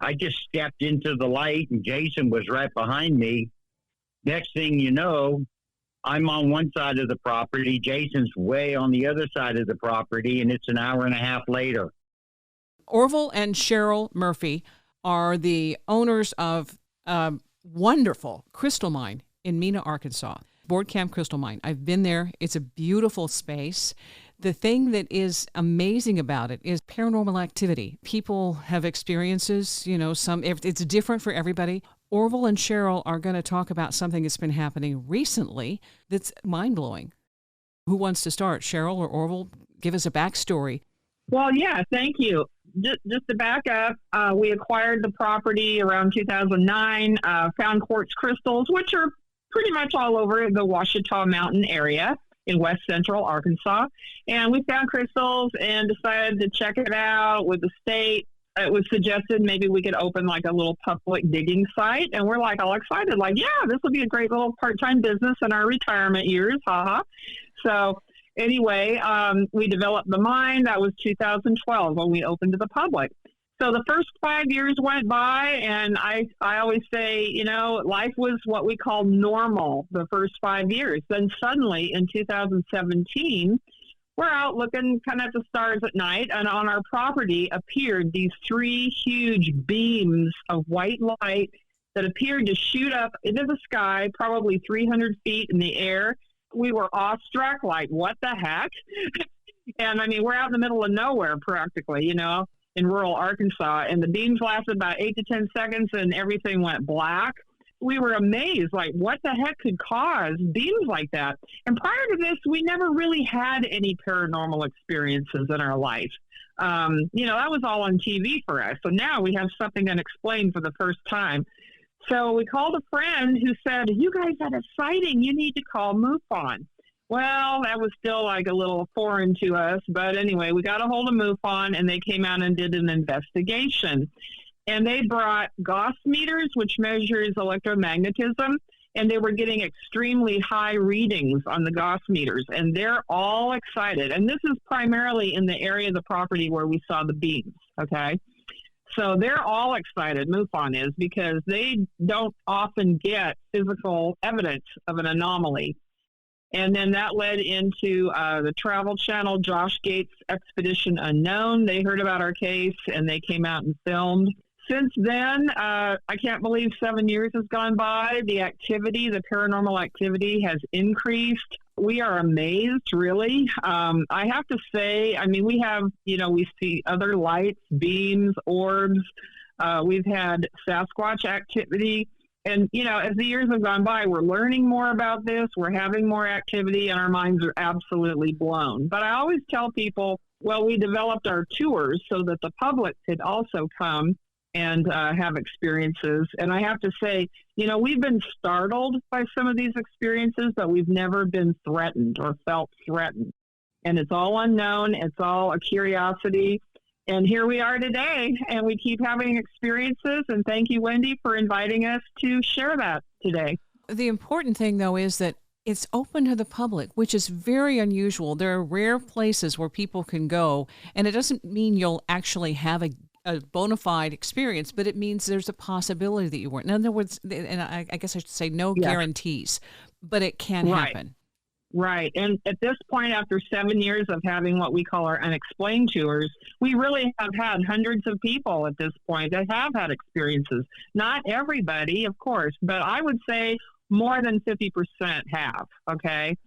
I just stepped into the light and Jason was right behind me. Next thing you know, I'm on one side of the property. Jason's way on the other side of the property, and it's an hour and a half later. Orville and Cheryl Murphy are the owners of a wonderful crystal mine in Mena, Arkansas. Board Camp Crystal Mine. I've been there. It's a beautiful space. The thing that is amazing about it is paranormal activity. People have experiences, it's different for everybody. Orville and Cheryl are going to talk about something that's been happening recently that's mind-blowing. Who wants to start? Cheryl or Orville? Give us a backstory. Well, yeah, thank you. Just to back up, we acquired the property around 2009, found quartz crystals, which are pretty much all over the Ouachita Mountain area in west central Arkansas. And we found crystals and decided to check it out with the state. It was suggested maybe we could open like a little public digging site. And we're like all excited, like, yeah, this will be a great little part-time business in our retirement years. Haha. So anyway, we developed the mine. That was 2012 when we opened to the public. So the first 5 years went by, and I always say, life was what we call normal the first 5 years. Then suddenly in 2017, we're out looking kind of at the stars at night, and on our property appeared these 3 huge beams of white light that appeared to shoot up into the sky, probably 300 feet in the air. We were awestruck, like, what the heck? And I mean, we're out in the middle of nowhere practically, in rural Arkansas, and the beams lasted about 8 to 10 seconds and everything went black. We were amazed, like, what the heck could cause beams like that? And prior to this, we never really had any paranormal experiences in our life. That was all on TV for us. So now we have something unexplained for the first time. So we called a friend who said, you guys had a sighting. You need to call MUFON. Well, that was still like a little foreign to us. But anyway, we got a hold of MUFON, and they came out and did an investigation. And they brought Gauss meters, which measures electromagnetism, and they were getting extremely high readings on the Gauss meters. And they're all excited. And this is primarily in the area of the property where we saw the beams, okay? So they're all excited, MUFON is, because they don't often get physical evidence of an anomaly. And then that led into the Travel Channel, Josh Gates' Expedition Unknown. They heard about our case, and they came out and filmed. Since then, I can't believe 7 years has gone by. The activity, the paranormal activity has increased. We are amazed, really. I have to say, I mean, we have, we see other lights, beams, orbs. We've had Sasquatch activity. And, as the years have gone by, we're learning more about this. We're having more activity, and our minds are absolutely blown. But I always tell people, well, we developed our tours so that the public could also come and have experiences. And I have to say, we've been startled by some of these experiences, but we've never been threatened or felt threatened. And it's all unknown. It's all a curiosity. And here we are today, and we keep having experiences. And thank you, Wendy, for inviting us to share that today. The important thing, though, is that it's open to the public, which is very unusual. There are rare places where people can go, and it doesn't mean you'll actually have a bona fide experience, but it means there's a possibility that you weren't. In other words, and I guess I should say no guarantees, but it can happen. Right. And at this point, after 7 years of having what we call our unexplained tours, we really have had hundreds of people at this point that have had experiences. Not everybody, of course, but I would say more than 50% have, okay,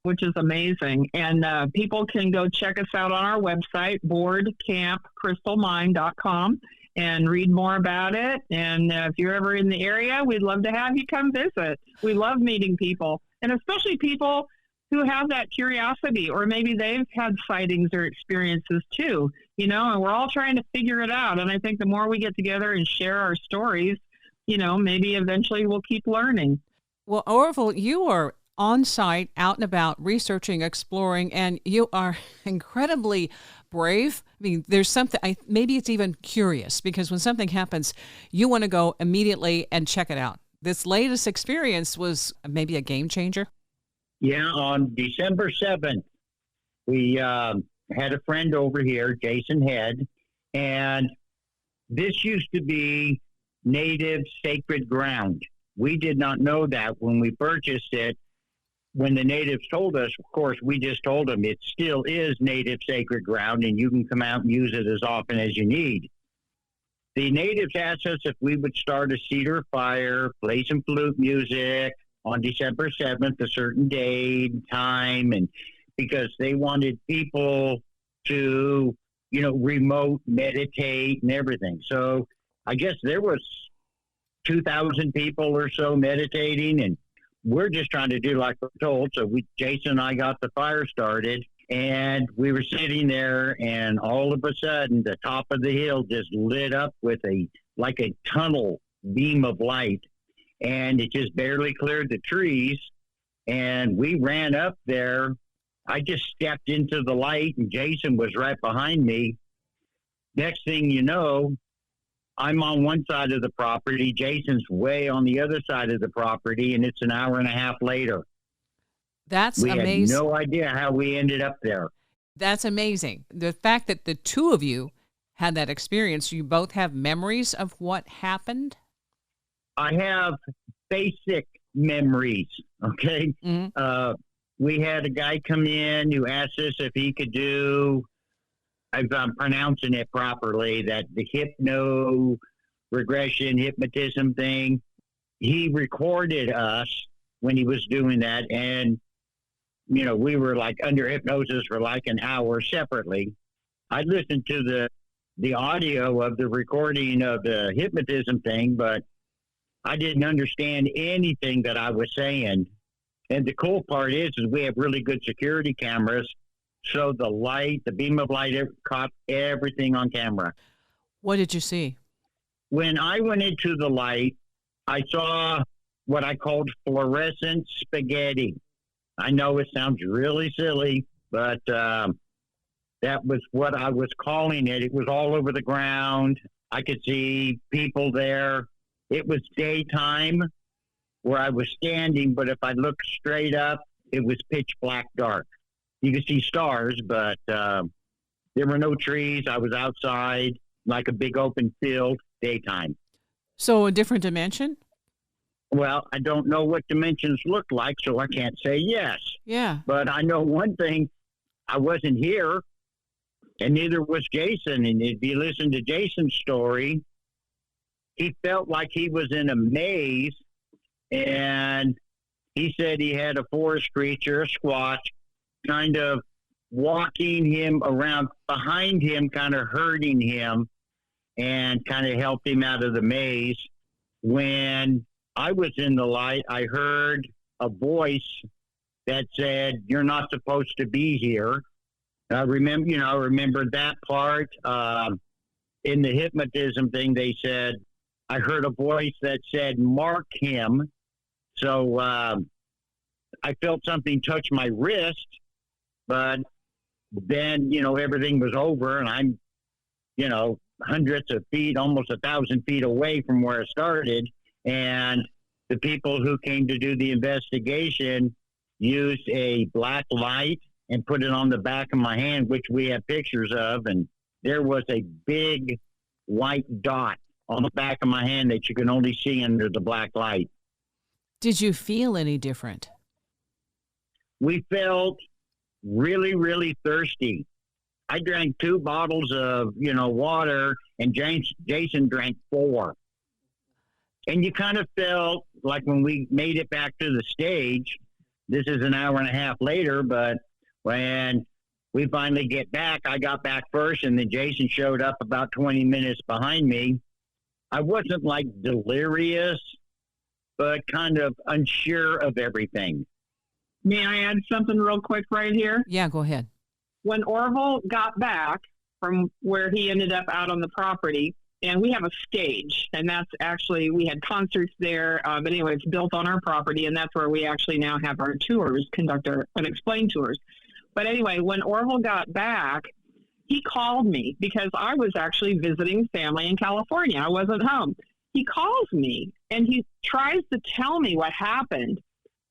which is amazing. And people can go check us out on our website, boardcampcrystalmine.com, and read more about it. And if you're ever in the area, we'd love to have you come visit. We love meeting people, and especially people who have that curiosity, or maybe they've had sightings or experiences too, and we're all trying to figure it out. And I think the more we get together and share our stories, maybe eventually we'll keep learning. Well, Orville, you are on site, out and about, researching, exploring, and you are incredibly brave. I mean, there's something, maybe it's even curious, because when something happens, you want to go immediately and check it out. This latest experience was maybe a game changer. Yeah, on December 7th, we had a friend over here, Jason Head, and This used to be native sacred ground. We did not know that when we purchased it. When the natives told us, of course, we just told them it still is native sacred ground and you can come out and use it as often as you need. The natives asked us if we would start a cedar fire, play some flute music on December 7th, a certain day, time, and because they wanted people to, remote meditate and everything. So I guess there was 2,000 people or so meditating, and we're just trying to do like we're told. So Jason and I got the fire started, and we were sitting there, and all of a sudden, the top of the hill just lit up with a tunnel beam of light, and it just barely cleared the trees. And we ran up there. I just stepped into the light, and Jason was right behind me. Next thing you know, I'm on one side of the property. Jason's way on the other side of the property, and it's an hour and a half later. That's amazing. We had no idea how we ended up there. That's amazing. The fact that the two of you had that experience, you both have memories of what happened? I have basic memories, okay? Mm-hmm. We had a guy come in who asked us if he could do, if I'm pronouncing it properly, that the hypnotism thing. He recorded us when he was doing that, and we were like under hypnosis for like an hour separately. I listened to the audio of the recording of the hypnotism thing, but I didn't understand anything that I was saying. And the cool part is we have really good security cameras. So the beam of light caught everything on camera. What did you see? When I went into the light, I saw what I called fluorescent spaghetti. I know it sounds really silly, but that was what I was calling it. It was all over the ground. I could see people there. It was daytime where I was standing, but if I looked straight up, it was pitch black dark. You could see stars, but there were no trees. I was outside, like a big open field, daytime. So a different dimension? Well, I don't know what dimensions look like, so I can't say yes. Yeah. But I know one thing, I wasn't here, and neither was Jason. And if you listen to Jason's story, he felt like he was in a maze, and he said he had a forest creature, a squatch, kind of walking him around behind him, kind of herding him, and kind of helped him out of the maze. When I was in the light, I heard a voice that said, "You're not supposed to be here." I remember that part. In the hypnotism thing, they said, I heard a voice that said, "Mark him." So I felt something touch my wrist, but then, everything was over, and I'm, hundreds of feet, almost 1,000 feet away from where I started. And the people who came to do the investigation used a black light and put it on the back of my hand, which we have pictures of. And there was a big white dot on the back of my hand that you can only see under the black light. Did you feel any different? We felt really, really thirsty. I drank 2 bottles of, water, and Jason drank 4. And you kind of felt like when we made it back to the stage, this is an hour and a half later, but when we finally get back, I got back first, and then Jason showed up about 20 minutes behind me. I wasn't like delirious, but kind of unsure of everything. May I add something real quick right here? Yeah, go ahead. When Orville got back from where he ended up out on the property, and we have a stage, and that's actually, we had concerts there, but anyway, it's built on our property, and that's where we actually now have our tours, conduct our unexplained tours. But anyway, when Orville got back, he called me because I was actually visiting family in California. I wasn't home. He calls me, and he tries to tell me what happened.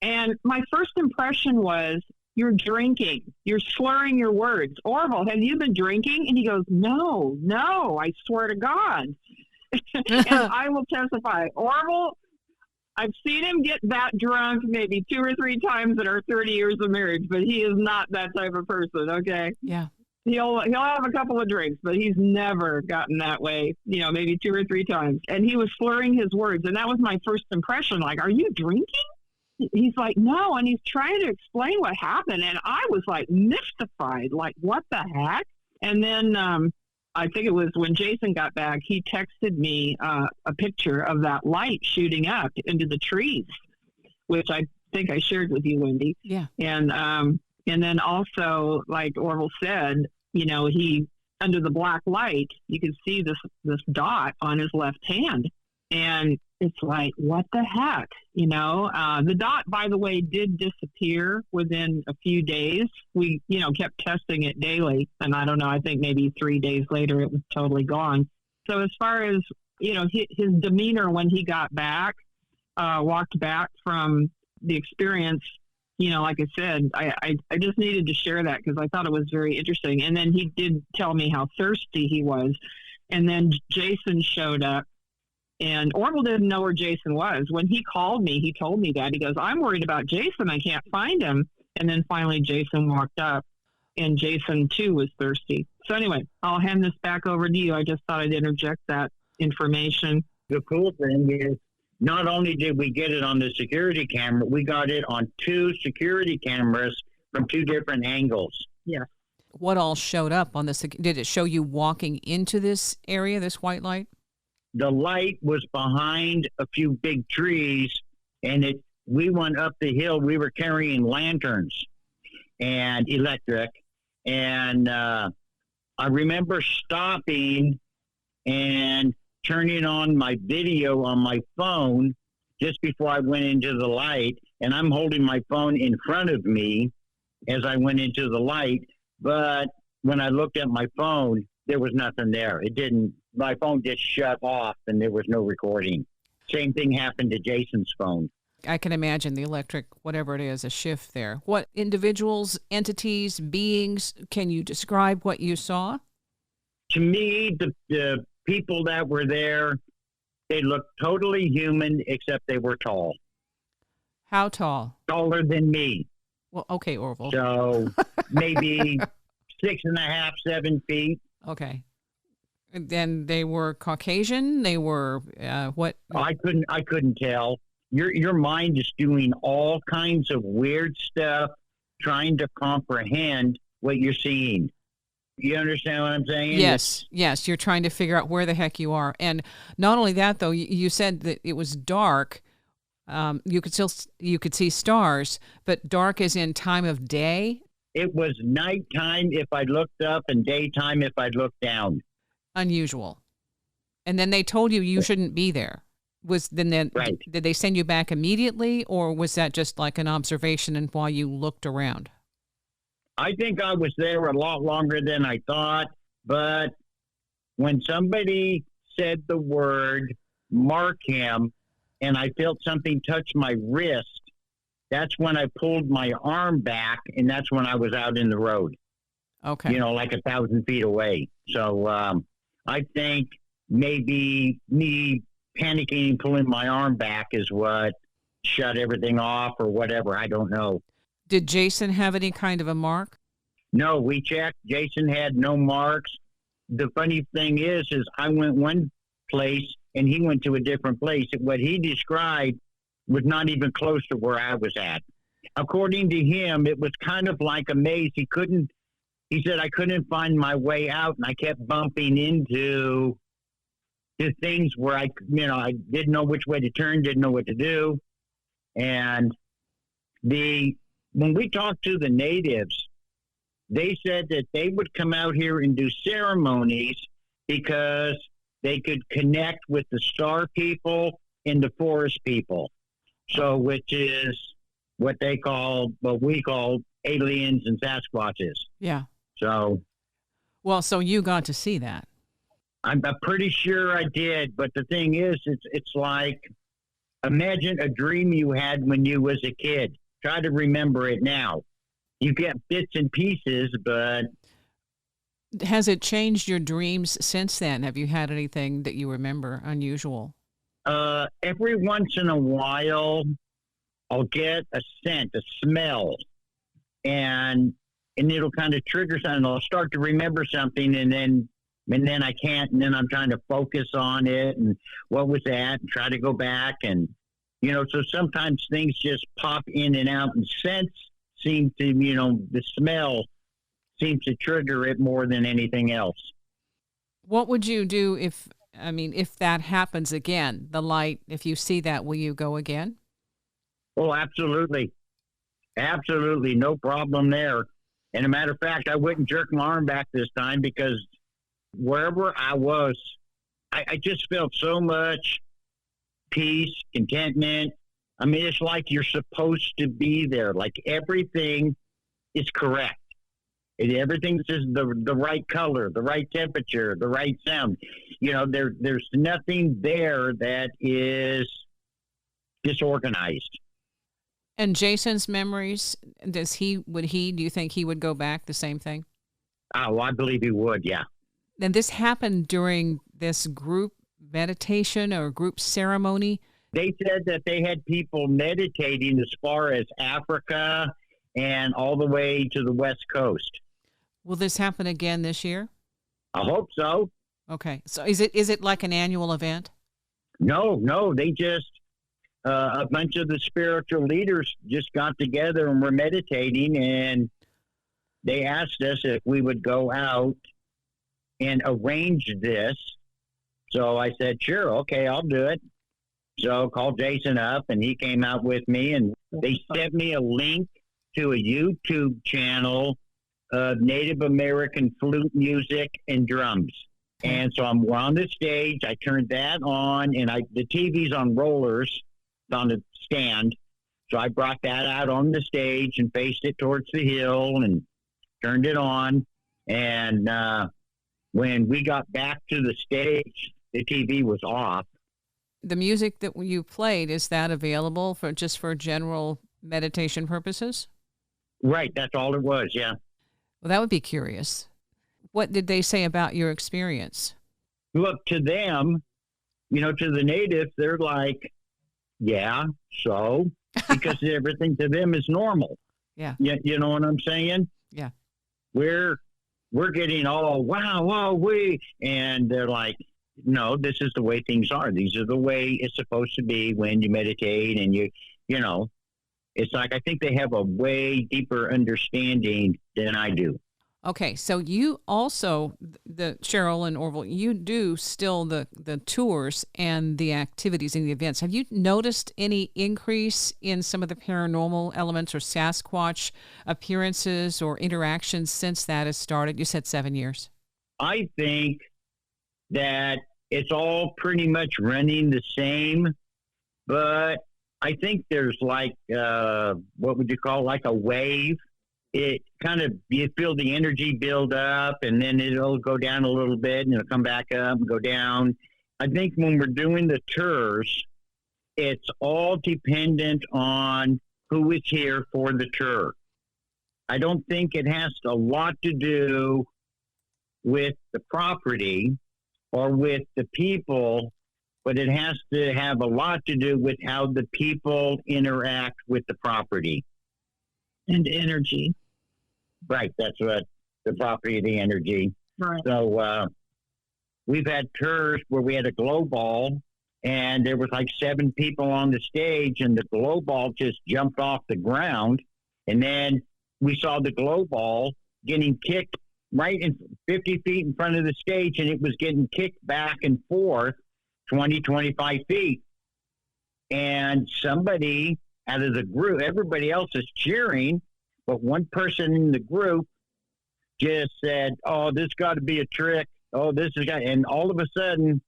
And my first impression was, "You're drinking. You're slurring your words. Orville, have you been drinking?" And he goes, No, I swear to God. And I will testify, Orville, I've seen him get that drunk maybe 2 or 3 times in our 30 years of marriage, but he is not that type of person, okay? Yeah. He'll have a couple of drinks, but he's never gotten that way, maybe 2 or 3 times. And he was slurring his words, and that was my first impression, like, are you drinking? He's like, no, and he's trying to explain what happened, and I was, like, mystified, like, what the heck? And then I think it was when Jason got back, he texted me a picture of that light shooting up into the trees, which I think I shared with you, Wendy. Yeah. And then also, like Orville said, he, under the black light, you can see this dot on his left hand. And it's like, what the heck? The dot, by the way, did disappear within a few days. We, kept testing it daily. And I don't know, I think maybe 3 days later, it was totally gone. So as far as, his demeanor when he got back, walked back from the experience, like I said, I just needed to share that because I thought it was very interesting. And then he did tell me how thirsty he was. And then Jason showed up. And Orville didn't know where Jason was. When he called me, he told me that. He goes, I'm worried about Jason. I can't find him. And then finally Jason walked up, and Jason, too, was thirsty. So anyway, I'll hand this back over to you. I just thought I'd interject that information. The cool thing is, not only did we get it on the security camera, we got it on 2 security cameras from 2 different angles. Yeah. What all showed up on this? Did it show you walking into this area, this white light? The light was behind a few big trees, and we went up the hill. We were carrying lanterns and electric. And I remember stopping and turning on my video on my phone just before I went into the light. And I'm holding my phone in front of me as I went into the light. But when I looked at my phone, there was nothing there. My phone just shut off and there was no recording. Same thing happened to Jason's phone. I can imagine the electric, whatever it is, a shift there. What individuals, entities, beings, can you describe what you saw? To me, the people that were there, they looked totally human, except they were tall. How tall? Taller than me. Well, okay, Orville. So maybe 6.5, 7 feet. Okay. And then they were Caucasian. They were what? I couldn't tell. Your mind is doing all kinds of weird stuff, trying to comprehend what you're seeing. You understand what I'm saying? Yes. You're trying to figure out where the heck you are. And not only that, though, you said that it was dark. You could see stars, but dark as in time of day. It was nighttime if I looked up and daytime if I looked down. Unusual. And then they told you shouldn't be there. Right. Did they send you back immediately, or was that just like an observation and while you looked around? I think I was there a lot longer than I thought, but when somebody said the word mark him and I felt something touch my wrist, that's when I pulled my arm back, and that's when I was out in the road. Okay. Like 1,000 feet away. So I think maybe me panicking, pulling my arm back is what shut everything off or whatever. I don't know. Did Jason have any kind of a mark? No, we checked. Jason had no marks. The funny thing is I went one place and he went to a different place. What he described was not even close to where I was at. According to him, it was kind of like a maze. He said I couldn't find my way out, and I kept bumping into the things where I didn't know which way to turn, didn't know what to do. And when we talked to the natives, they said that they would come out here and do ceremonies because they could connect with the star people and the forest people. So, which is what we call aliens and Sasquatches. Yeah. So. Well, so you got to see that. I'm pretty sure I did, but the thing is, it's like, imagine a dream you had when you was a kid. Try to remember it now. You get bits and pieces, but Has it changed your dreams since then? Have you had anything that you remember unusual? Every once in a while, I'll get a scent, a smell, and it'll kind of trigger something. I'll start to remember something, and then I can't, and then I'm trying to focus on it and what was that, and try to go back, and so sometimes things just pop in and out, and scents seem to, the smell seems to trigger it more than anything else. What would you do if that happens again? The light, if you see that, will you go again? Oh, absolutely. Absolutely. No problem there. And a matter of fact, I wouldn't jerk my arm back this time because wherever I was, I just felt so much peace, contentment. I mean, it's like you're supposed to be there. Like everything is correct. Everything's just the right color, the right temperature, the right sound. There's nothing there that is disorganized. And Jason's memories, do you think he would go back the same thing? Oh, I believe he would, yeah. And this happened during this group meditation or group ceremony? They said that they had people meditating as far as Africa and all the way to the West Coast. Will this happen again this year? I hope so. Okay. So is it like an annual event? No. They just, a bunch of the spiritual leaders just got together and were meditating, and they asked us if we would go out and arrange this. So I said, sure, okay, I'll do it. So called Jason up, and he came out with me, and they sent me a link to a YouTube channel of Native American flute music and drums. And so I'm on the stage. I turned that on, and the TV's on rollers, on the stand. So I brought that out on the stage and faced it towards the hill and turned it on. And when we got back to the stage, the TV was off. The music that you played, is that available for general meditation purposes? Right. That's all it was. Yeah. Well, that would be curious. What did they say about your experience? Look, to them, to the natives, they're like, yeah, so, because everything to them is normal. Yeah. You know what I'm saying? Yeah. We're getting all, wow, and they're like, no, this is the way things are. These are the way it's supposed to be when you meditate, and it's like, I think they have a way deeper understanding than I do. Okay, so you also, the Cheryl and Orville, you do still the tours and the activities and the events. Have you noticed any increase in some of the paranormal elements or Sasquatch appearances or interactions since that has started? You said 7 years. I think that it's all pretty much running the same, but I think there's like, what would you call it? Like a wave. It kind of, you feel the energy build up, and then it'll go down a little bit, and it'll come back up and go down. I think when we're doing the tours, it's all dependent on who is here for the tour. I don't think it has a lot to do with the property or with the people, but it has to have a lot to do with how the people interact with the property. And energy. Right. That's what the property, the energy. Right. So we've had tours where we had a glow ball, and there was like 7 people on the stage, and the glow ball just jumped off the ground. And then we saw the glow ball getting kicked right in 50 feet in front of the stage, and it was getting kicked back and forth 20, 25 feet. And somebody out of the group, everybody else is cheering, but one person in the group just said, oh, this got to be a trick. Oh, this is got, and all of a sudden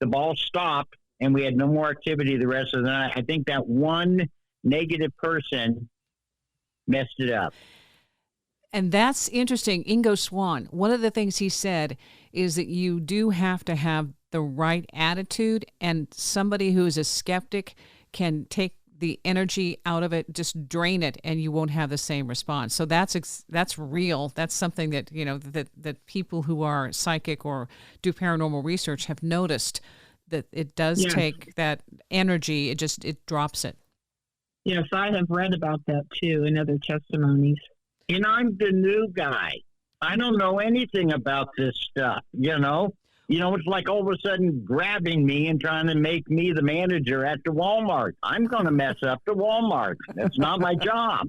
the ball stopped, and we had no more activity the rest of the night. I think that one negative person messed it up. And that's interesting. Ingo Swann, one of the things he said is that you do have to have the right attitude, and somebody who is a skeptic can take the energy out of it, just drain it, and you won't have the same response. So that's real. That's something that, that people who are psychic or do paranormal research have noticed, that it does take that energy. It drops it. Yes, I have read about that too in other testimonies. And I'm the new guy. I don't know anything about this stuff, it's like all of a sudden grabbing me and trying to make me the manager at the Walmart. I'm going to mess up the Walmart. That's not my job.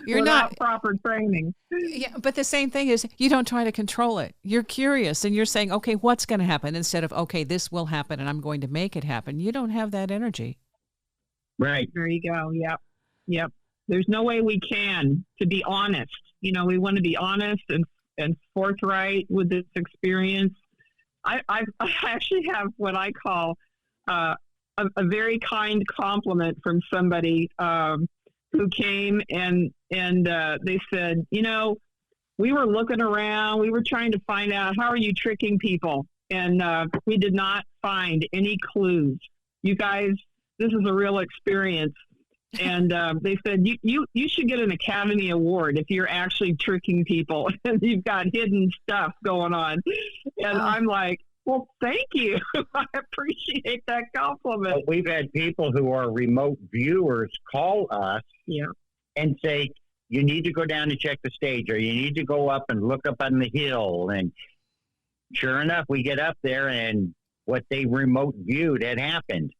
You're Without not proper training. Yeah, but the same thing is, you don't try to control it. You're curious and you're saying, okay, what's going to happen, instead of, okay, this will happen and I'm going to make it happen. You don't have that energy. Right. There you go. Yep. There's no way we can, to be honest. We want to be honest and forthright with this experience. I actually have what I call a very kind compliment from somebody who came and they said, we were looking around, we were trying to find out, how are you tricking people? And we did not find any clues. You guys, this is a real experience. And they said, you should get an Academy Award if you're actually tricking people and you've got hidden stuff going on. And I'm like, well, thank you. I appreciate that compliment. But we've had people who are remote viewers call us and say, you need to go down and check the stage, or you need to go up and look up on the hill. And sure enough, we get up there and what they remote viewed had happened,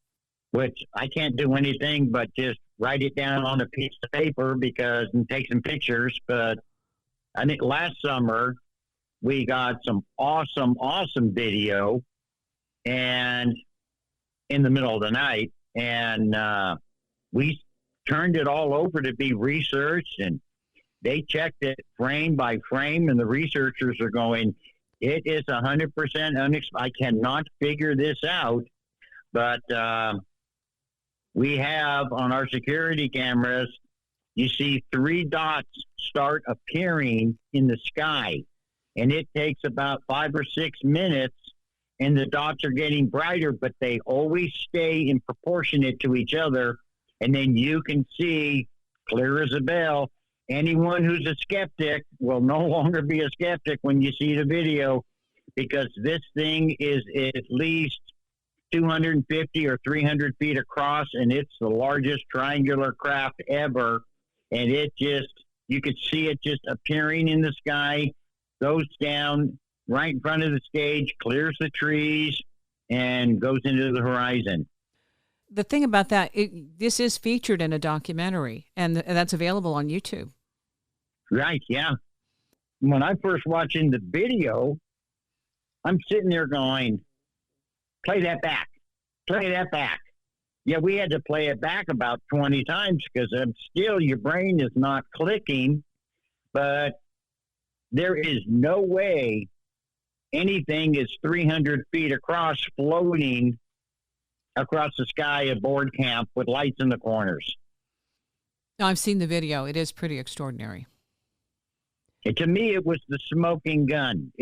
which I can't do anything but just write it down on a piece of paper and take some pictures. But I think last summer we got some awesome video, and in the middle of the night, and we turned it all over to be researched, and they checked it frame by frame, and the researchers are going, it is 100% I cannot figure this out. But we have on our security cameras, you see 3 dots start appearing in the sky, and it takes about 5 or 6 minutes, and the dots are getting brighter, but they always stay in proportionate to each other. And then you can see clear as a bell. Anyone who's a skeptic will no longer be a skeptic when you see the video, because this thing is at least 250 or 300 feet across, and it's the largest triangular craft ever. And you could see it just appearing in the sky, goes down right in front of the stage, clears the trees, and goes into the horizon. The thing about that, this is featured in a documentary, and that's available on YouTube. Right, yeah. When I first watching the video, I'm sitting there going, play that back. Yeah, we had to play it back about 20 times because still your brain is not clicking, but there is no way anything is 300 feet across floating across the sky at board camp with lights in the corners. No, I've seen the video. It is pretty extraordinary. And to me, it was the smoking gun.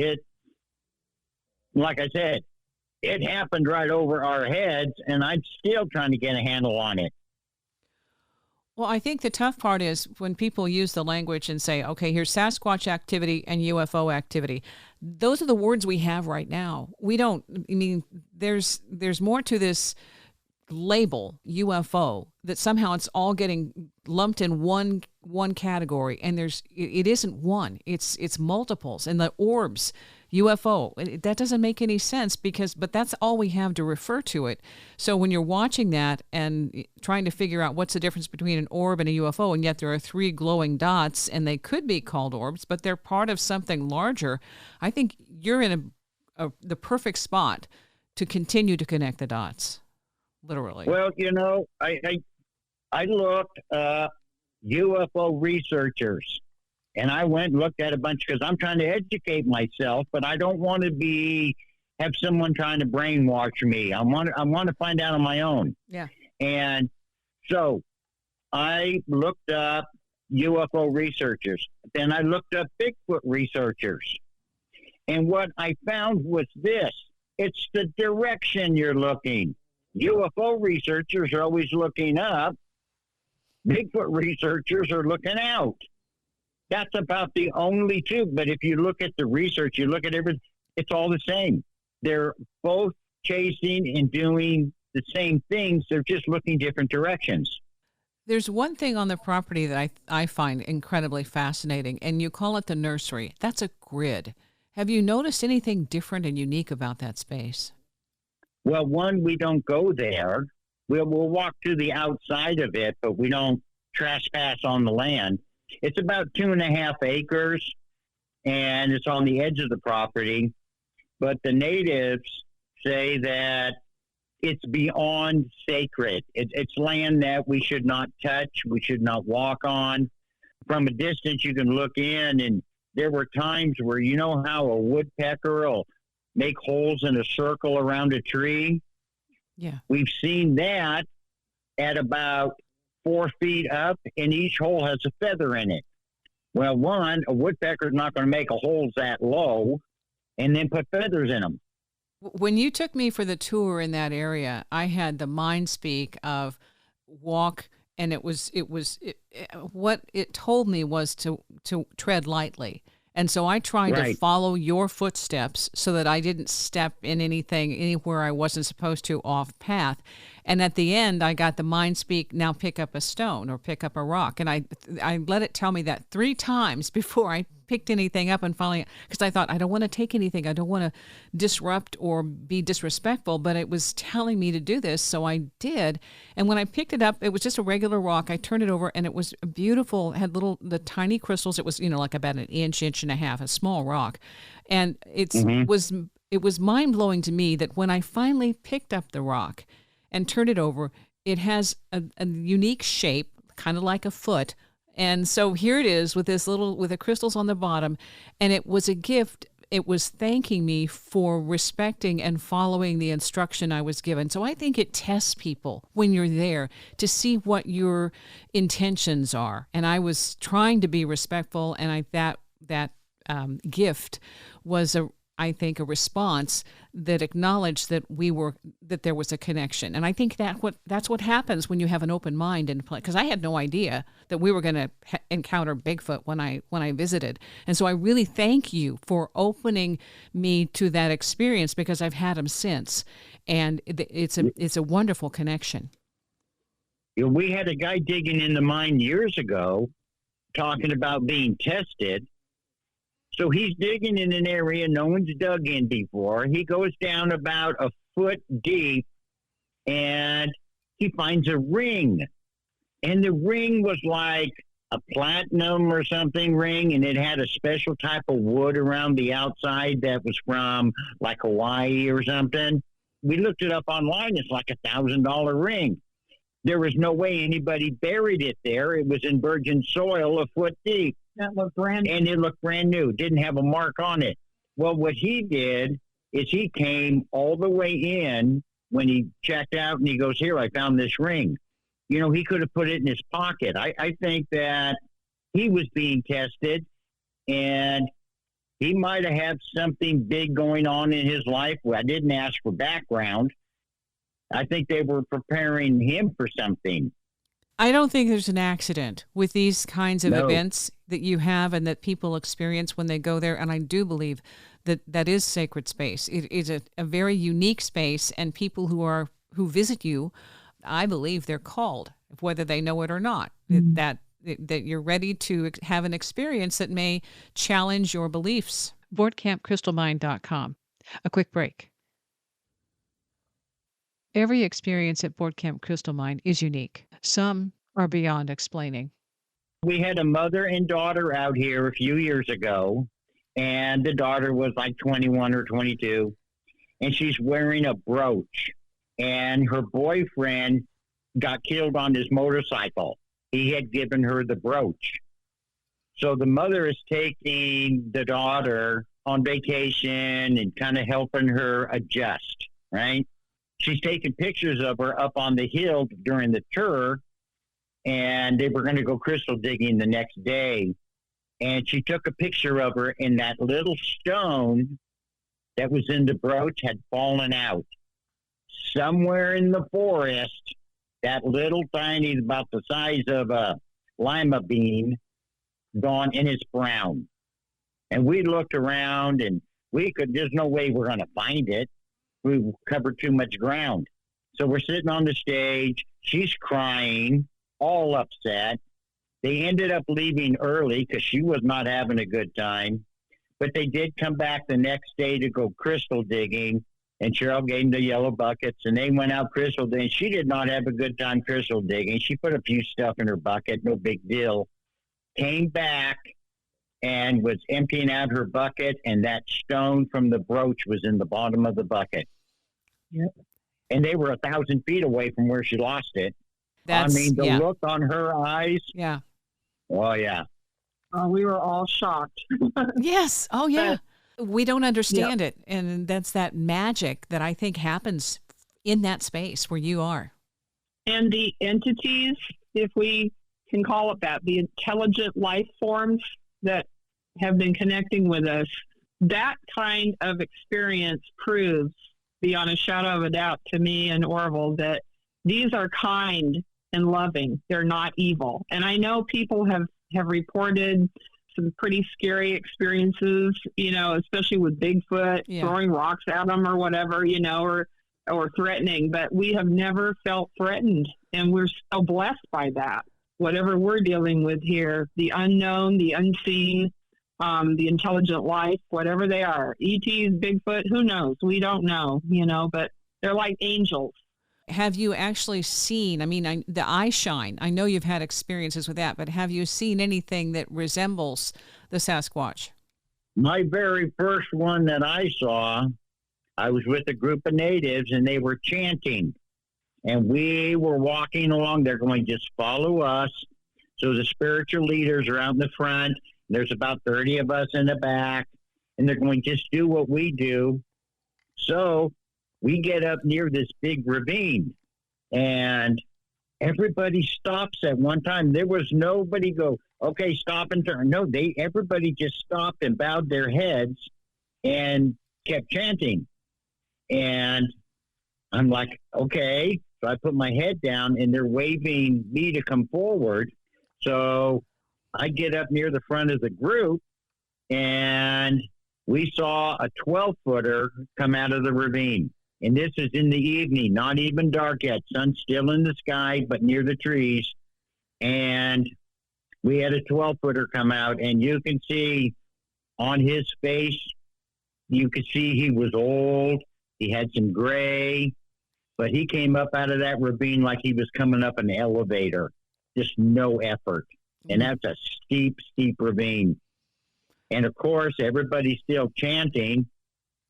Like I said, it happened right over our heads, and I'm still trying to get a handle on it. Well, I think the tough part is when people use the language and say, okay, here's Sasquatch activity and UFO activity. Those are the words we have right now. There's more to this label UFO, that somehow it's all getting lumped in one category, and it isn't one, it's multiples. And the orbs, UFO, that doesn't make any sense but that's all we have to refer to it. So when you're watching that and trying to figure out what's the difference between an orb and a UFO, and yet there are 3 glowing dots, and they could be called orbs, but they're part of something larger, I think you're in the perfect spot to continue to connect the dots, literally. Well, I looked UFO researchers, and I went and looked at a bunch because I'm trying to educate myself, but I don't want to have someone trying to brainwash me. I want to find out on my own. Yeah. And so I looked up UFO researchers. Then I looked up Bigfoot researchers. And what I found was this. It's the direction you're looking. UFO researchers are always looking up. Bigfoot researchers are looking out. That's about the only two. But if you look at the research, you look at everything, it's all the same. They're both chasing and doing the same things. They're just looking different directions. There's one thing on the property that I find incredibly fascinating, and you call it the nursery. That's a grid. Have you noticed anything different and unique about that space? Well, one, we don't go there. We'll walk to the outside of it, but we don't trespass on the land. It's about 2.5 acres, and it's on the edge of the property. But the natives say that it's beyond sacred. It's land that we should not touch, we should not walk on. From a distance, you can look in, and there were times where, you know how a woodpecker will make holes in a circle around a tree? Yeah. We've seen that at about 4 feet up, and each hole has a feather in it. Well, one, a woodpecker's not going to make a holes that low and then put feathers in them. When you took me for the tour in that area, I had the mind speak of walk, and what it told me was to tread lightly. And so I tried to follow your footsteps so that I didn't step in anywhere I wasn't supposed to off path. And at the end, I got the mind speak, now pick up a stone or pick up a rock. And I let it tell me that 3 times before I picked anything up, and finally, because I thought, I don't want to take anything. I don't want to disrupt or be disrespectful, but it was telling me to do this, so I did. And when I picked it up, it was just a regular rock. I turned it over, and it was beautiful. It had the tiny crystals. It was, like about an inch and a half, a small rock. And it was mind-blowing to me that when I finally picked up the rock and turned it over, it has a unique shape, kind of like a foot. And so here it is with the crystals on the bottom, and it was a gift. It was thanking me for respecting and following the instruction I was given. So I think it tests people when you're there to see what your intentions are. And I was trying to be respectful, and that gift was I think a response that acknowledged that there was a connection. And I think that's what happens when you have an open mind in play. Because I had no idea that we were going to encounter Bigfoot when I visited. And so I really thank you for opening me to that experience, because I've had them since. And it's a wonderful connection. We had a guy digging in the mine years ago talking about being tested. So he's digging in an area no one's dug in before. He goes down about a foot deep, and he finds a ring. And the ring was like a platinum or something ring, and it had a special type of wood around the outside that was from like Hawaii or something. We looked it up online. It's like $1,000 ring. There was no way anybody buried it there. It was in virgin soil a foot deep. That looked brand new. And it looked brand new. Didn't have a mark on it. Well, what he did is he came all the way in when he checked out, and he goes, here, I found this ring. He could have put it in his pocket. I think that he was being tested, and he might have had something big going on in his life. Well, I didn't ask for background. I think they were preparing him for something. I don't think there's an accident with these kinds of events that you have and that people experience when they go there. And I do believe that is sacred space. It is a very unique space, and people who visit you, I believe they're called, whether they know it or not, that you're ready to have an experience that may challenge your beliefs. BoardCampCrystalMine.com. A quick break. Every experience at Board Camp Crystal Mine is unique. Some are beyond explaining. We had a mother and daughter out here a few years ago, and the daughter was like 21 or 22, and she's wearing a brooch, and her boyfriend got killed on his motorcycle. He had given her the brooch. So the mother is taking the daughter on vacation and kind of helping her adjust, right? She's taking pictures of her up on the hill during the tour, and they were going to go crystal digging the next day. And she took a picture of her, and that little stone that was in the brooch had fallen out. somewhere in the forest, that little tiny, about the size of a lima bean, gone, and it's brown. And we looked around, and there's no way we're going to find it. We covered too much ground. So we're sitting on the stage. She's crying, all upset. They ended up leaving early because she was not having a good time. But they did come back the next day to go crystal digging. And Cheryl gave them the yellow buckets, and they went out crystal digging. She did not have a good time crystal digging. She put a few stuff in her bucket, no big deal. Came back and was emptying out her bucket, and that stone from the brooch was in the bottom of the bucket. Yep. And they were 1,000 feet away from where she lost it. The look on her eyes. Yeah. Oh, yeah. We were all shocked. Yes. Oh, yeah. We don't understand it. And that's that magic that I think happens in that space where you are. And the entities, if we can call it that, the intelligent life forms that have been connecting with us, that kind of experience proves beyond a shadow of a doubt to me and Orville that these are kind and loving. They're not evil. And I know people have reported some pretty scary experiences, especially with Bigfoot, throwing rocks at them or whatever, or threatening. But we have never felt threatened, and we're so blessed by that. Whatever we're dealing with here, the unknown, the unseen, the intelligent life, whatever they are, ETs, Bigfoot, who knows? We don't know, but they're like angels. Have you actually seen, the eye shine, I know you've had experiences with that, but have you seen anything that resembles the Sasquatch? My very first one that I saw, I was with a group of natives, and they were chanting. And we were walking along. They're going, just follow us. So the spiritual leaders are out in the front. There's about 30 of us in the back. And they're going, just do what we do. So we get up near this big ravine, and everybody stops at one time. There was nobody go, okay, stop and turn. No, everybody just stopped and bowed their heads and kept chanting. And I'm like, okay. So I put my head down, and they're waving me to come forward. So I get up near the front of the group, and we saw a 12-footer come out of the ravine. And this is in the evening, not even dark yet. Sun's still in the sky, but near the trees. And we had a 12-footer come out, and you can see on his face, you could see he was old. He had some gray, but he came up out of that ravine like he was coming up an elevator. Just no effort. And that's a steep, steep ravine. And, of course, everybody's still chanting.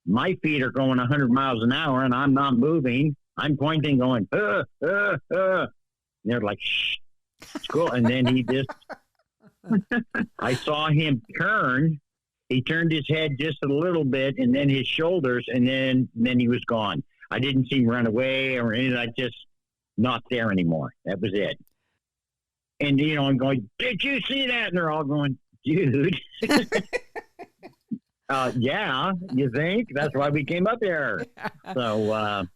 My feet are going 100 miles an hour, and I'm not moving. I'm pointing, going, And they're like, shh, it's cool. And then he just, I saw him turn. He turned his head just a little bit, and then his shoulders, and then he was gone. I didn't see him run away or anything. I just not there anymore. That was it. And, I'm going, did you see that? And they're all going, dude. Yeah, you think? That's why we came up here. So,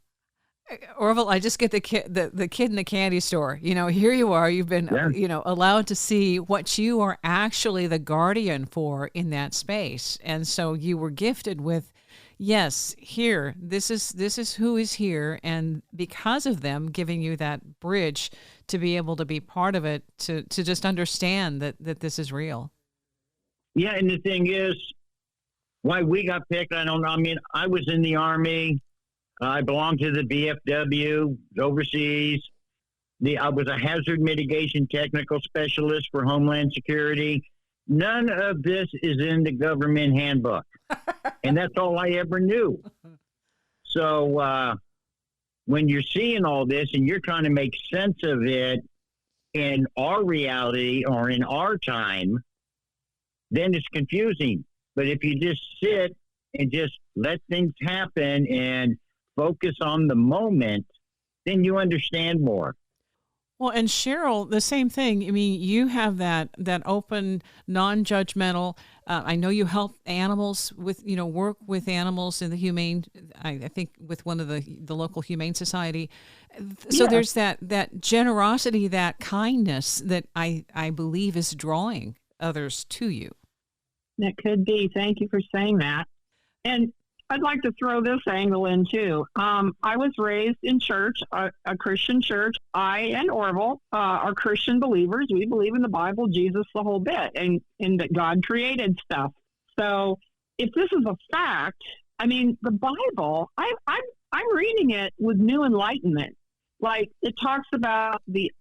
Orville, I just get the kid in the candy store. Here you are. You've been, allowed to see what you are actually the guardian for in that space, and so you were gifted with, yes, here. This is who is here, and because of them giving you that bridge to be able to be part of it, to just understand that this is real. Yeah, and the thing is, why we got picked, I don't know. I was in the Army. I belonged to the VFW, overseas. I was a hazard mitigation technical specialist for Homeland Security. None of this is in the government handbook. And that's all I ever knew. So when you're seeing all this and you're trying to make sense of it in our reality or in our time, then it's confusing. But if you just sit and just let things happen and focus on the moment, then you understand more. Well, and Cheryl, the same thing. I mean, you have that open, non-judgmental. I know you help animals with, work with animals in the humane. I think with one of the local humane society. So Yes. there's that generosity, that kindness that I believe is drawing others to you. That could be. Thank you for saying that. And I'd like to throw this angle in too. I was raised in church, a Christian church. I and Orville are Christian believers. We believe in the Bible, Jesus, the whole bit, and that God created stuff. So if this is a fact, I mean, the Bible, I'm reading it with new enlightenment. Like, it talks about the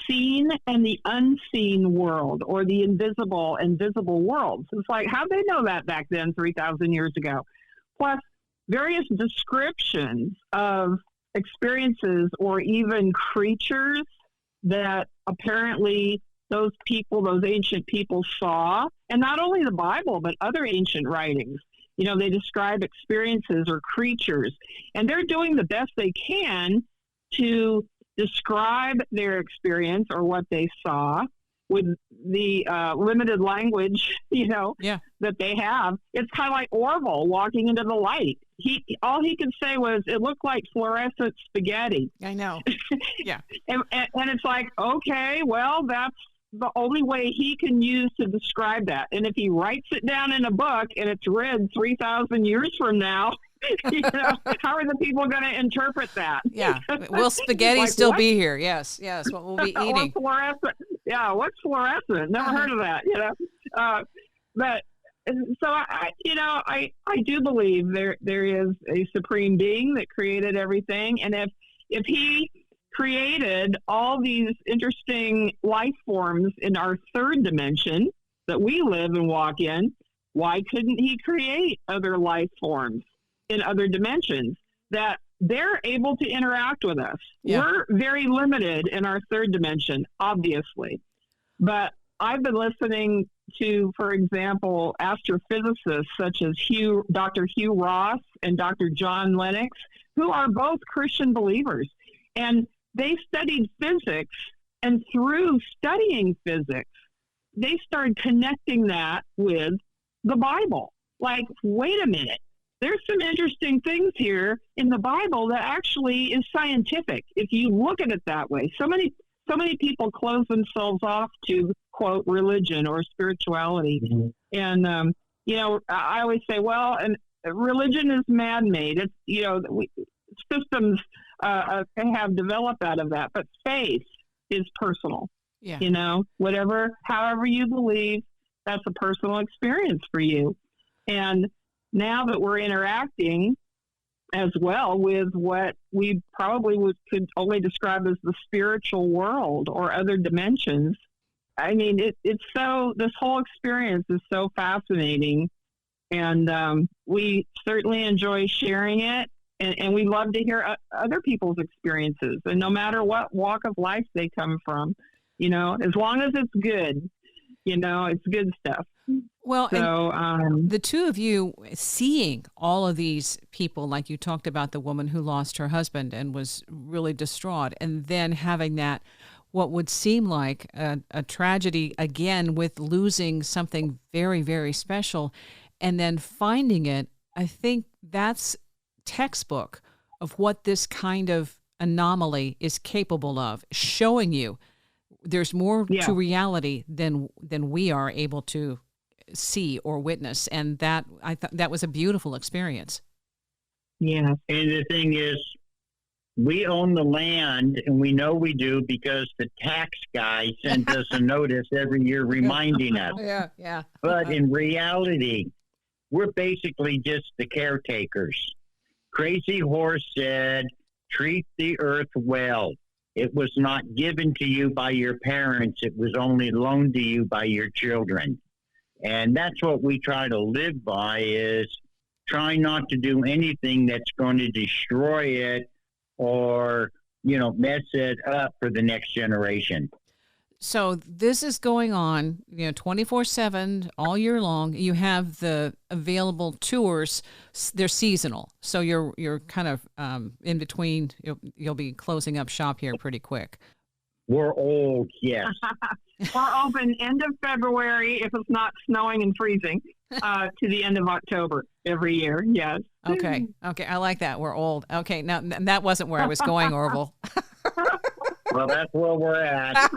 seen and the unseen world, or the invisible and visible worlds. It's like, how'd they know that back then, 3,000 years ago? Plus various descriptions of experiences or even creatures that apparently those ancient people saw. And not only the Bible, but other ancient writings. They describe experiences or creatures, and they're doing the best they can to describe their experience or what they saw with the limited language, that they have. It's kind of like Orville walking into the light. All he could say was, it looked like fluorescent spaghetti. I know. Yeah. and it's like, okay, well, that's the only way he can use to describe that. And if he writes it down in a book and it's read 3,000 years from now, how are the people going to interpret that? Yeah. Will spaghetti like, still what? be here? Yes. What we'll be eating. Fluorescent. Yeah. What's fluorescent? Never heard of that, but so I do believe there is a supreme being that created everything. And if he created all these interesting life forms in our third dimension that we live and walk in, why couldn't he create other life forms in other dimensions that they're able to interact with us? Yeah. We're very limited in our third dimension, obviously. But I've been listening to, for example, astrophysicists such as Dr. Hugh Ross and Dr. John Lennox, who are both Christian believers. And they studied physics, and through studying physics, they started connecting that with the Bible. Like, wait a minute, there's some interesting things here in the Bible that actually is scientific, if you look at it that way. So many people close themselves off to, quote, religion or spirituality. Mm-hmm. And, I always say, well, and religion is man-made. It's, systems have developed out of that, but faith is personal. Yeah. However you believe, that's a personal experience for you. And now that we're interacting as well with what we probably could only describe as the spiritual world or other dimensions, I mean, this whole experience is so fascinating, and we certainly enjoy sharing it. And we love to hear other people's experiences, and no matter what walk of life they come from, as long as it's good, it's good stuff. Well, so the two of you seeing all of these people, like you talked about the woman who lost her husband and was really distraught, and then having that, what would seem like a tragedy again with losing something very, very special, and then finding it, I think that's textbook of what this kind of anomaly is capable of, showing you there's more to reality than we are able to see or witness. And that, I thought that was a beautiful experience. Yeah. And the thing is, we own the land, and we know we do because the tax guy sends us a notice every year reminding us. Yeah. But in reality, we're basically just the caretakers. Crazy Horse said, treat the earth well. It was not given to you by your parents. It was only loaned to you by your children. And that's what we try to live by, is try not to do anything that's going to destroy it or, mess it up for the next generation. So this is going on, 24/7 all year long. You have the available tours; they're seasonal, so you're kind of in between. You'll be closing up shop here pretty quick. We're old, yes. We're open end of February if it's not snowing and freezing to the end of October every year. Yes. Okay. I like that. We're old. Okay. Now, that wasn't where I was going, Orville. Well, that's where we're at.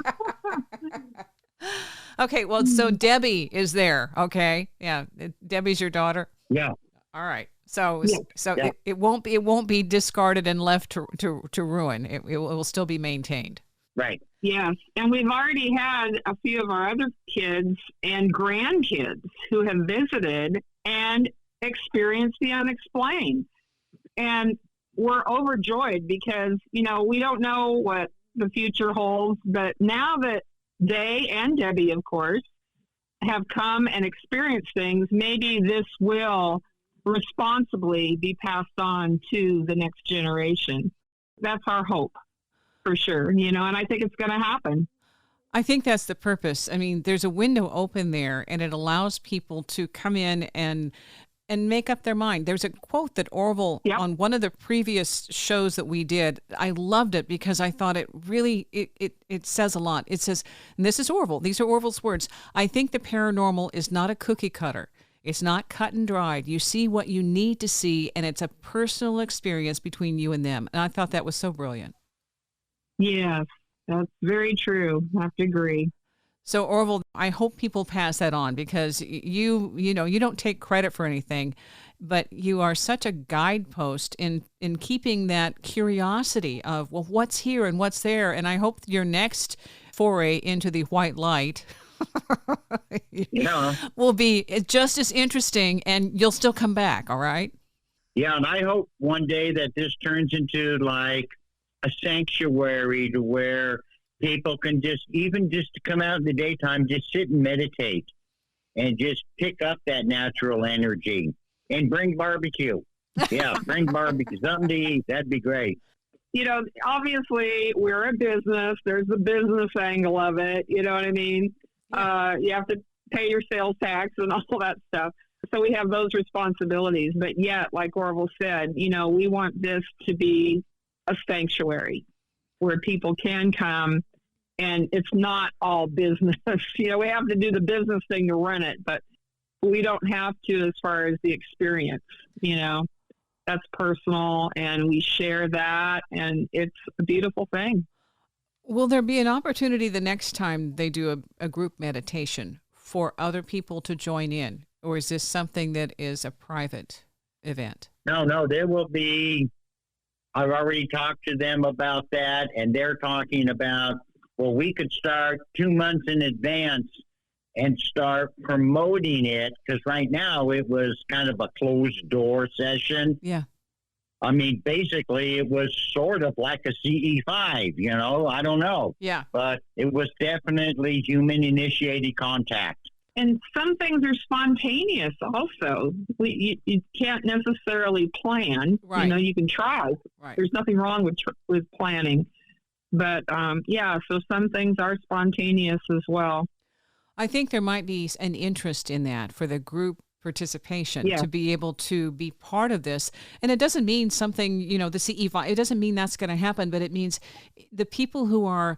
Okay. Well, so Debbie is there. Okay. Yeah. Debbie's your daughter. Yeah. All right. So Yeah. it won't be discarded and left to ruin. It will still be maintained. Right. Yes. And we've already had a few of our other kids and grandkids who have visited and experienced the unexplained. And we're overjoyed because, we don't know what the future holds. But now that they and Debbie, of course, have come and experienced things, maybe this will responsibly be passed on to the next generation. That's our hope, for sure, and I think it's going to happen. I think that's the purpose. I mean, there's a window open there, and it allows people to come in and make up their mind. There's a quote that Orville, on one of the previous shows that we did, I loved it because I thought it really, it says a lot. It says, and this is Orville, these are Orville's words, "I think the paranormal is not a cookie cutter. It's not cut and dried. You see what you need to see, and it's a personal experience between you and them." And I thought that was so brilliant. Yes, that's very true. I have to agree. So Orville, I hope people pass that on because you don't take credit for anything, but you are such a guidepost in keeping that curiosity of, well, what's here and what's there. And I hope your next foray into the white light will be just as interesting, and you'll still come back. All right. Yeah. And I hope one day that this turns into like a sanctuary to where people can just come out in the daytime, just sit and meditate and just pick up that natural energy and bring barbecue. Yeah, bring barbecue, something to eat. That'd be great. Obviously we're a business. There's the business angle of it. You know what I mean? You have to pay your sales tax and all that stuff. So we have those responsibilities. But yet, like Orville said, we want this to be a sanctuary where people can come, and it's not all business. We have to do the business thing to run it, but we don't have to as far as the experience. That's personal, and we share that, and it's a beautiful thing. Will there be an opportunity the next time they do a group meditation for other people to join in, or is this something that is a private event? No, there will be. I've already talked to them about that, and they're talking about, well, we could start 2 months in advance and start promoting it, because right now it was kind of a closed door session. Yeah. I mean, basically it was sort of like a CE5, I don't know. Yeah. But it was definitely human initiated contact. And some things are spontaneous also. You can't necessarily plan. Right. You can try. Right. There's nothing wrong with planning. But, so some things are spontaneous as well. I think there might be an interest in that for the group participation to be able to be part of this. And it doesn't mean something, the CE5, it doesn't mean that's going to happen, but it means the people who are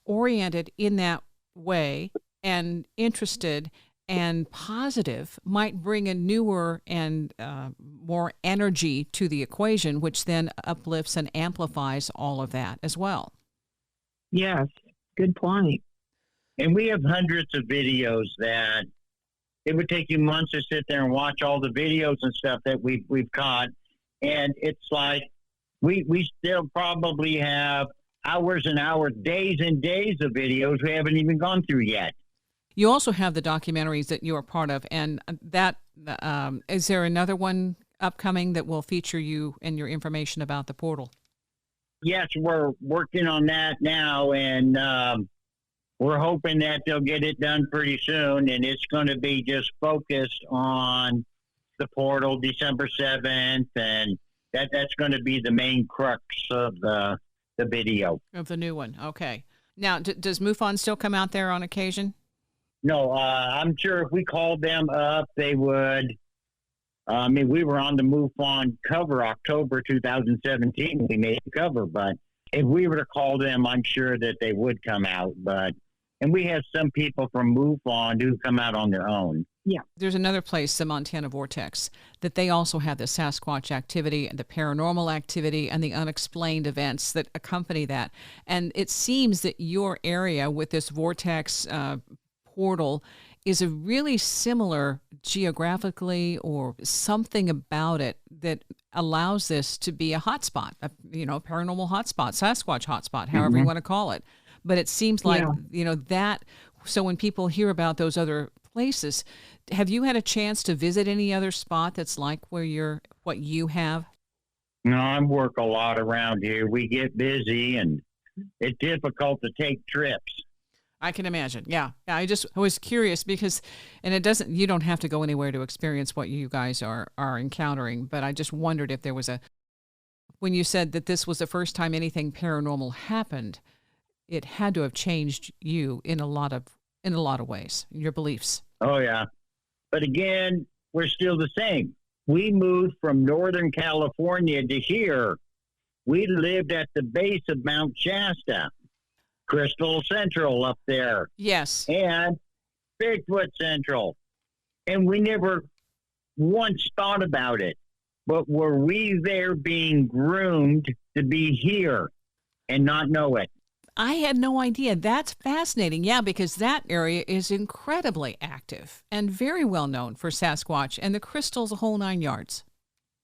oriented in that way and interested and positive might bring a newer and more energy to the equation, which then uplifts and amplifies all of that as well. Yes, good point. And we have hundreds of videos that it would take you months to sit there and watch all the videos and stuff that we've caught. And it's like we still probably have hours and hours, days and days of videos we haven't even gone through yet. You also have the documentaries that you are part of, and that is there another one upcoming that will feature you and your information about the portal? Yes, we're working on that now, and we're hoping that they'll get it done pretty soon, and it's going to be just focused on the portal December 7th, and that's going to be the main crux of the video. Of the new one, okay. Now, does MUFON still come out there on occasion? No, I'm sure if we called them up, they would. We were on the MUFON cover October 2017. We made the cover, but if we were to call them, I'm sure that they would come out. And we have some people from MUFON who come out on their own. Yeah. There's another place, the Montana Vortex, that they also have the Sasquatch activity and the paranormal activity and the unexplained events that accompany that. And it seems that your area with this Vortex portal is a really similar geographically or something about it that allows this to be a hotspot, a paranormal hotspot, Sasquatch hotspot, however you want to call it. But it seems like, that, so when people hear about those other places, have you had a chance to visit any other spot that's like what you have? No, I work a lot around here. We get busy and it's difficult to take trips. I can imagine. Yeah. I was curious because, and you don't have to go anywhere to experience what you guys are encountering, but I just wondered if there was when you said that this was the first time anything paranormal happened, it had to have changed you in a lot of ways, your beliefs. Oh yeah. But again, we're still the same. We moved from Northern California to here. We lived at the base of Mount Shasta, Crystal Central up there. Yes. And Bigfoot Central. And we never once thought about it. But were we there being groomed to be here and not know it? I had no idea. That's fascinating. Yeah, because that area is incredibly active and very well known for Sasquatch and the crystals, the whole 9 yards.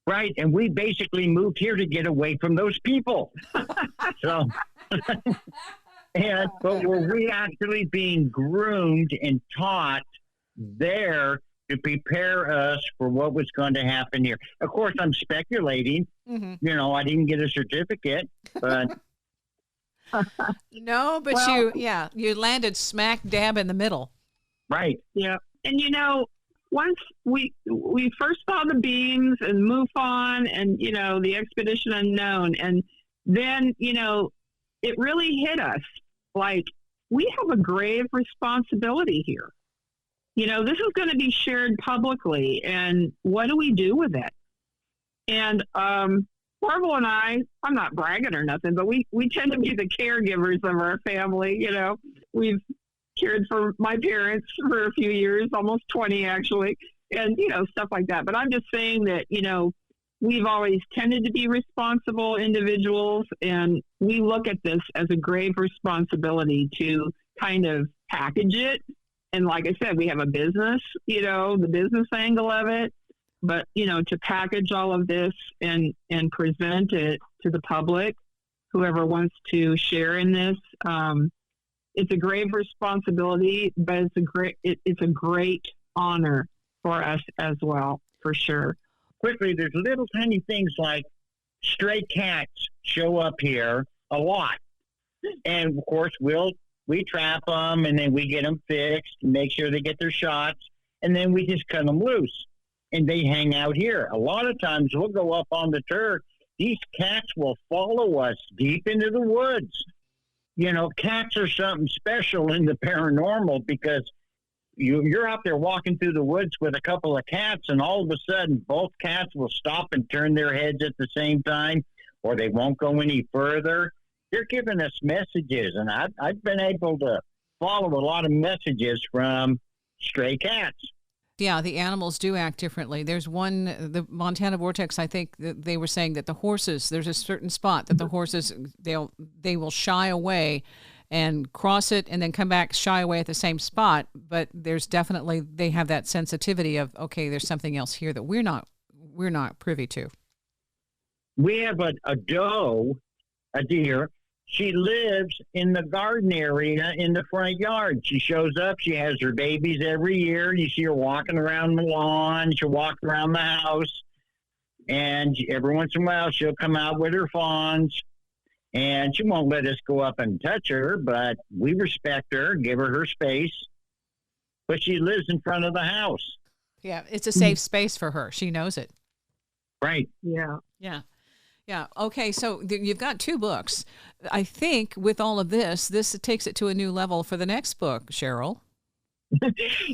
Right. And we basically moved here to get away from those people. So, but were we actually being groomed and taught there to prepare us for what was going to happen here? Of course, I'm speculating. Mm-hmm. I didn't get a certificate, but... No, but you landed smack dab in the middle. Right. Yeah. And once we first saw the beams and MUFON and the Expedition Unknown, and then it really hit us like we have a grave responsibility here. This is going to be shared publicly, and what do we do with it? And Orville and I'm not bragging or nothing, but we tend to be the caregivers of our family. We've cared for my parents for a few years, almost 20 actually, and, stuff like that. But I'm just saying that, we've always tended to be responsible individuals, and we look at this as a grave responsibility to kind of package it. And like I said, we have a business, the business angle of it. But, to package all of this and present it to the public, whoever wants to share in this, it's a grave responsibility, but it's a great honor for us as well, for sure. Quickly, there's little tiny things like stray cats show up here a lot. And, of course, we trap them, and then we get them fixed, make sure they get their shots, and then we just cut them loose. And they hang out here. A lot of times we'll go up on the turf. These cats will follow us deep into the woods. Cats are something special in the paranormal because you're out there walking through the woods with a couple of cats, and all of a sudden both cats will stop and turn their heads at the same time, or they won't go any further. They're giving us messages, and I've been able to follow a lot of messages from stray cats. Yeah, the animals do act differently. There's the Montana Vortex, I think they were saying that the horses, there's a certain spot that the horses, they will shy away and cross it and then come back, shy away at the same spot. But there's definitely, they have that sensitivity of, okay, there's something else here that we're not privy to. We have a deer. She lives in the garden area in the front yard. She shows up. She has her babies every year. You see her walking around the lawn. She'll walk around the house. And every once in a while, she'll come out with her fawns. And she won't let us go up and touch her, but we respect her, give her space. But she lives in front of the house. Yeah, it's a safe space for her. She knows it. Right. Yeah. Yeah. Yeah. Okay. So you've got 2 books. I think with all of this takes it to a new level for the next book, Cheryl.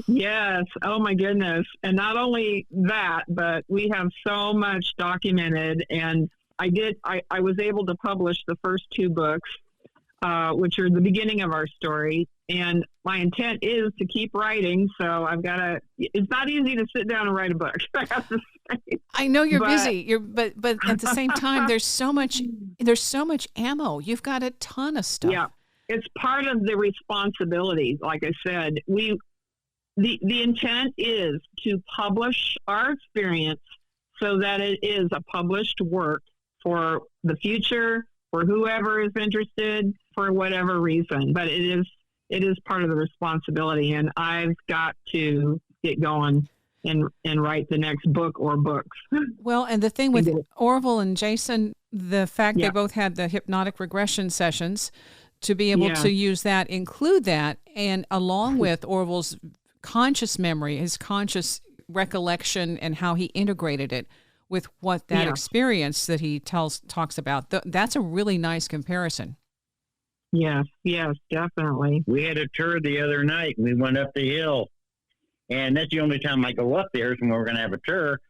Yes. Oh my goodness. And not only that, but we have so much documented, and I was able to publish the first 2 books, which are the beginning of our story. And my intent is to keep writing. So it's not easy to sit down and write a book. I have to say. I know you're busy. But at the same time, there's so much ammo. You've got a ton of stuff. Yeah. It's part of the responsibility. Like I said, the intent is to publish our experience so that it is a published work for the future, for whoever is interested, for whatever reason. But it is part of the responsibility, and I've got to get going and write the next book or books. Well, and the thing with Orville and Jason, the fact they both had the hypnotic regression sessions, to be able to use that, include that, and along with Orville's conscious memory, his conscious recollection, and how he integrated it with what that experience that he talks about. That's a really nice comparison. Yes, definitely. We had a tour the other night. We went up the hill, and that's the only time I go up there is when we're going to have a tour.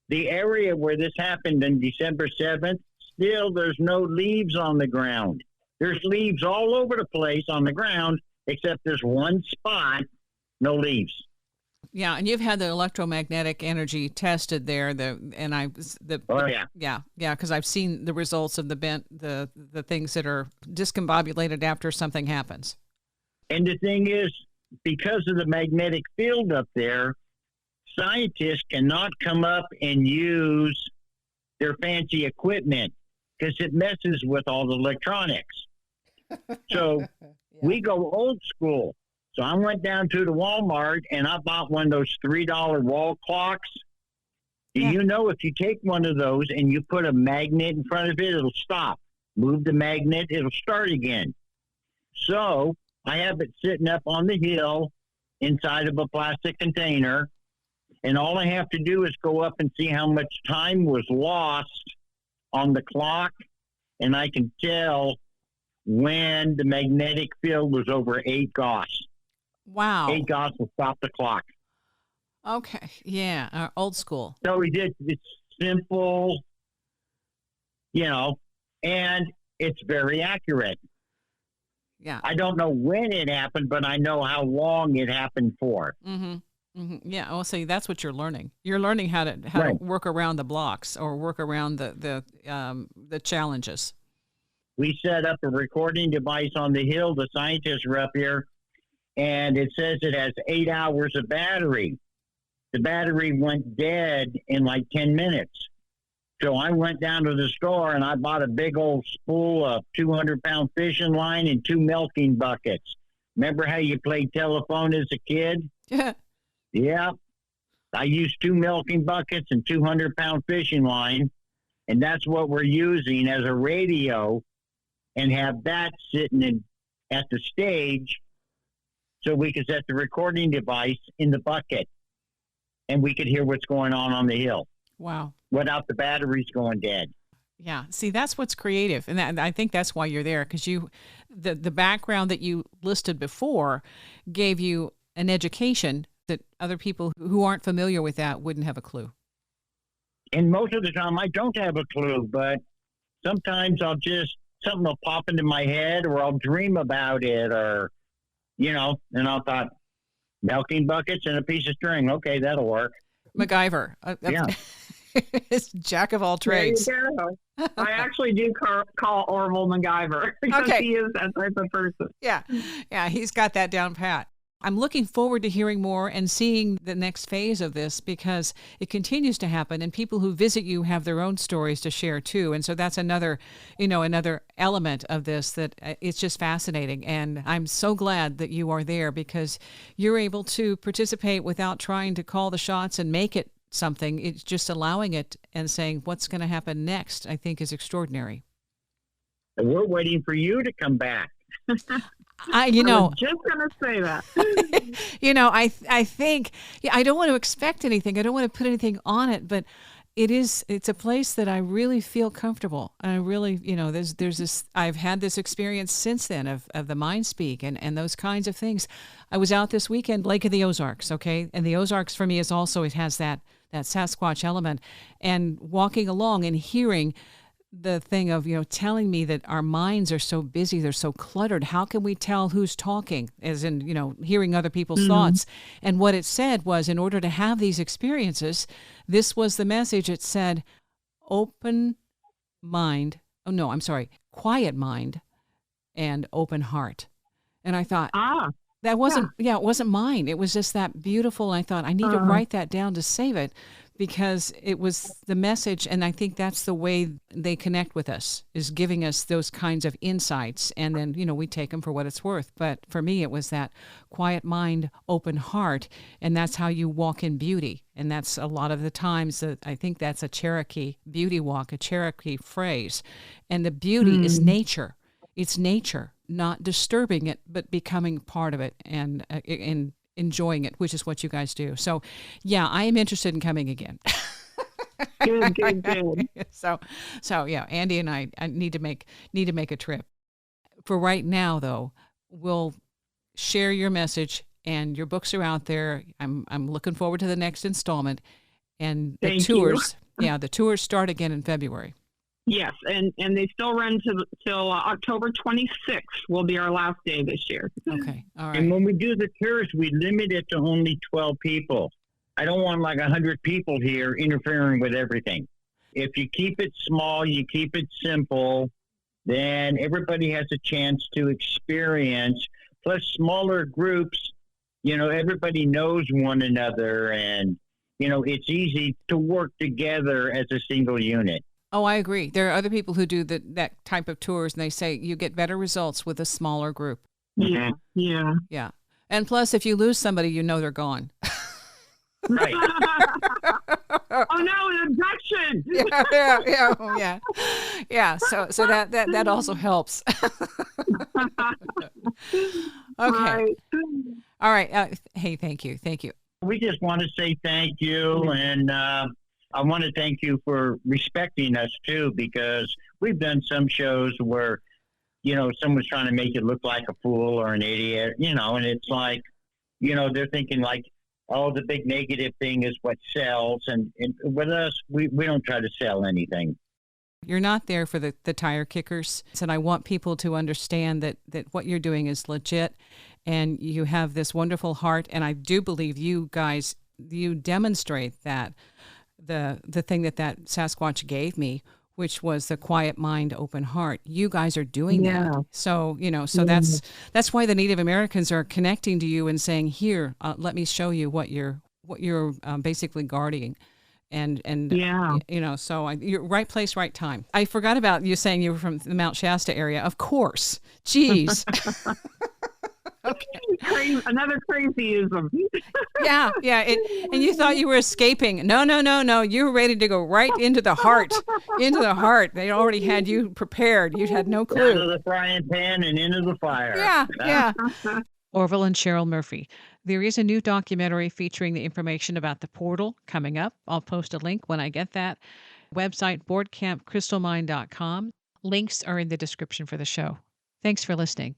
The area where this happened on December 7th, still there's no leaves on the ground. There's leaves all over the place on the ground, except there's one spot, no leaves. Yeah, and you've had the electromagnetic energy tested there. Because I've seen the results of the things that are discombobulated after something happens. And the thing is, because of the magnetic field up there, scientists cannot come up and use their fancy equipment because it messes with all the electronics. So we go old school. So I went down to the Walmart and I bought one of those $3 wall clocks. Yeah. You know, if you take one of those and you put a magnet in front of it, it'll stop. Move the magnet, it'll start again. So I have it sitting up on the hill inside of a plastic container. And all I have to do is go up and see how much time was lost on the clock. And I can tell when the magnetic field was over 8 Gauss. Wow. 8 Gauss will stop the clock. Okay. Yeah. Old school. So it's simple, and it's very accurate. Yeah. I don't know when it happened, but I know how long it happened for. Mm-hmm. Mm-hmm. Yeah. Well, see, that's what you're learning. You're learning how to work around the blocks or work around the challenges. We set up a recording device on the hill. The scientists are up here. And it says it has 8 hours of battery. The battery went dead in like 10 minutes. So I went down to the store and I bought a big old spool of 200-pound fishing line and 2 milking buckets. Remember how you played telephone as a kid? Yeah. Yeah. I used 2 milking buckets and 200-pound fishing line. And that's what we're using as a radio, and have that sitting at the stage. So we could set the recording device in the bucket and we could hear what's going on the hill. Wow. Without the batteries going dead. Yeah. See, that's what's creative. And I think that's why you're there, because the background that you listed before gave you an education that other people who aren't familiar with that wouldn't have a clue. And most of the time I don't have a clue, but sometimes something will pop into my head, or I'll dream about it, or and I thought, milking buckets and a piece of string. Okay, that'll work. MacGyver. Yeah. It's jack of all trades. There you go. I actually do call Orville MacGyver because he is that type of person. Yeah, he's got that down pat. I'm looking forward to hearing more and seeing the next phase of this, because it continues to happen, and people who visit you have their own stories to share too. And so that's another element of this that it's just fascinating. And I'm so glad that you are there, because you're able to participate without trying to call the shots and make it something. It's just allowing it and saying what's going to happen next, I think, is extraordinary. And we're waiting for you to come back. I was just going to say that. I think, I don't want to expect anything. I don't want to put anything on it, but it's a place that I really feel comfortable. And I really, there's this, I've had this experience since then of the mind speak and those kinds of things. I was out this weekend, Lake of the Ozarks. Okay. And the Ozarks for me it has that Sasquatch element, and walking along and hearing the thing of, telling me that our minds are so busy, they're so cluttered. How can we tell who's talking? As in, hearing other people's thoughts. And what it said was, in order to have these experiences, this was the message. It said, open mind. Oh, no, I'm sorry. Quiet mind and open heart. And I thought, that wasn't, it wasn't mine. It was just that beautiful. I thought, I need to write that down to save it, because it was the message. And I think that's the way they connect with us, is giving us those kinds of insights. And then, we take them for what it's worth. But for me, it was that quiet mind, open heart. And that's how you walk in beauty. And that's a lot of the times that I think that's a Cherokee beauty walk, a Cherokee phrase. And the beauty is nature. It's nature, not disturbing it, but becoming part of it and enjoying it, which is what you guys do. So, yeah, I am interested in coming again. Good. So yeah, Andy and I need to make a trip. For right now, though, we'll share your message, and your books are out there. I'm looking forward to the next installment, and the tours. Yeah, the tours start again in February. Yes, and they still run till October 26th will be our last day this year. Okay, all right. And when we do the tours, we limit it to only 12 people. I don't want 100 people here interfering with everything. If you keep it small, you keep it simple, then everybody has a chance to experience. Plus, smaller groups, everybody knows one another, and, it's easy to work together as a single unit. Oh, I agree. There are other people who do that type of tours, and they say you get better results with a smaller group. Yeah. And plus, if you lose somebody, they're gone. Right. Oh no, an abduction. Yeah. So that also helps. Okay. All right. Hey, thank you. We just want to say thank you, and I want to thank you for respecting us too, because we've done some shows where, someone's trying to make it look like a fool or an idiot, and it's like, they're thinking like, oh, the big negative thing is what sells. And with us, we don't try to sell anything. You're not there for the tire kickers. And I want people to understand that what you're doing is legit, and you have this wonderful heart. And I do believe you guys, you demonstrate that. The thing that Sasquatch gave me, which was the quiet mind, open heart. You guys are doing that. So, that's why the Native Americans are connecting to you and saying, here, let me show you what you're basically guarding. And so you're right place, right time. I forgot about you saying you were from the Mount Shasta area. Of course. Jeez. Okay. Another crazyism. Yeah. And you thought you were escaping. No. You were ready to go right into the heart. They already had you prepared. You had no clue. Out of the frying pan and into the fire. Yeah. Orville and Cheryl Murphy. There is a new documentary featuring the information about the portal coming up. I'll post a link when I get that. Website, boardcampcrystalmine.com. Links are in the description for the show. Thanks for listening.